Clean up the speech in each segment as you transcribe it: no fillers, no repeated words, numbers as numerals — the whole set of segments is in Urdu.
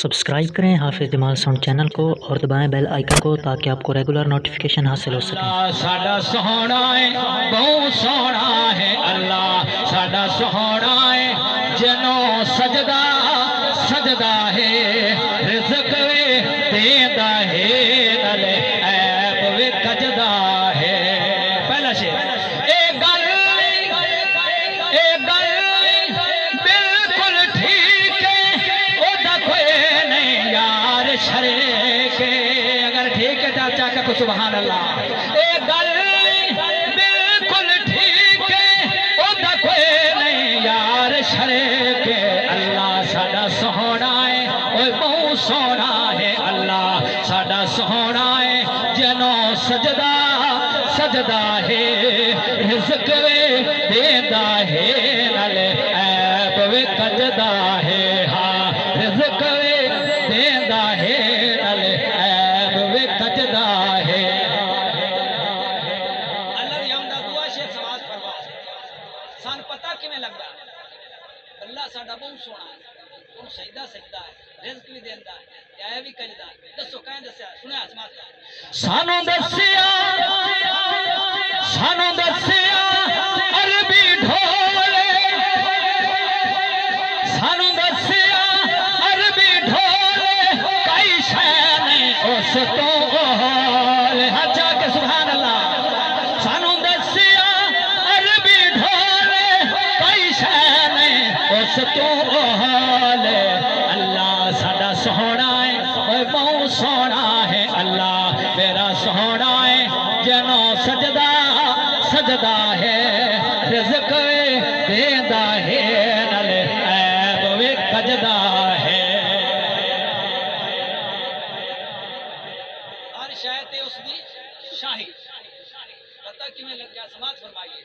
سبسکرائب کریں حافظ جمال ساؤنڈ چینل کو اور دبائیں بیل آئیکن کو تاکہ آپ کو ریگولر نوٹیفیکیشن حاصل ہو سکے۔ ساڈا سوہنا ہے بہت سوہنا ہے اللہ ساڈا سوہنا ہے جنوں سجدہ سجدہ ہے رزق وے دیندا ہے نالے عیب وے کجدا ہے۔ پہلا شعر اگر ٹھیک ہے چاچا کا کو سبحان اللہ اے گل بالکل ٹھیک ہے او دا کوئی نہیں یار شریک اللہ ساڈا سوہنا ہے اوے بہت سوہنا ہے اللہ ساڈا سوہنا ہے جنوں سجدہ سجدہ ہے رزق وے دیندا ہے نالے عیب وے کجدا ہے ہاں رزق وے دیندا ہے نالے عیب وے کجدا ہے۔ اللہ دی حمد دعا شیخ سماعت فرما سان پتہ کیویں لگدا اللہ ساڈا بہت سوہنا ہے اون سجدہ سجدہ ہے رزق بھی دیندا ہے عیب بھی کجدا ہے۔ دسو کہیں دسیا سنیا سماعت سانو دسیا عربی ڈھولے سانو دسیا عربی ڈھولے کئی شے نہیں اس تو ہولے ہچا کے سبحان اللہ سانو دسیا عربی ڈھولے کئی شے نہیں اس تو ہولے اللہ ساڈا سوہنا ہے اوے بہت سوہنا ہے اللہ میرا سوہنا ہے جنوں سجدہ سجدہ ہے رزق وے دیندا ہے نالے عیب وے کجدا ہے۔ ہر شے تے اس دی شاہی پتہ کیویں لگیا سماعت فرمائیے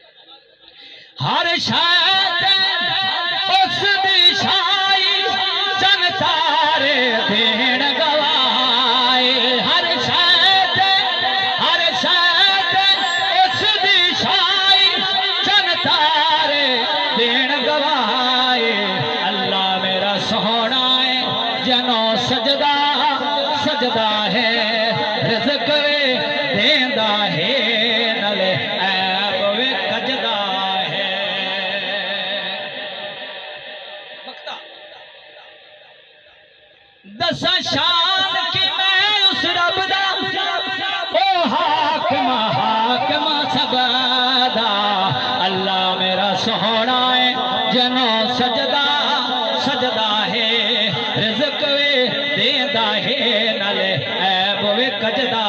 ہر شے تے اس دی شاہی جن تارے دین گواہی ہر شے تے اس دی شاہی جن تارے دین گواہی اللہ میرا سوہنا ہے جنوں سجدہ سجدہ ہے رزق وے دیندا ہے نالے عیب وے کجدا ہے۔ مقطع دساں شان کی میں اس رب دا او حاکم حاکم سب دا اللہ میرا سوہنا ہے جنوں سجدہ سجدہ ہے رزق وے دیندا ہے نالے عیب وے کجدا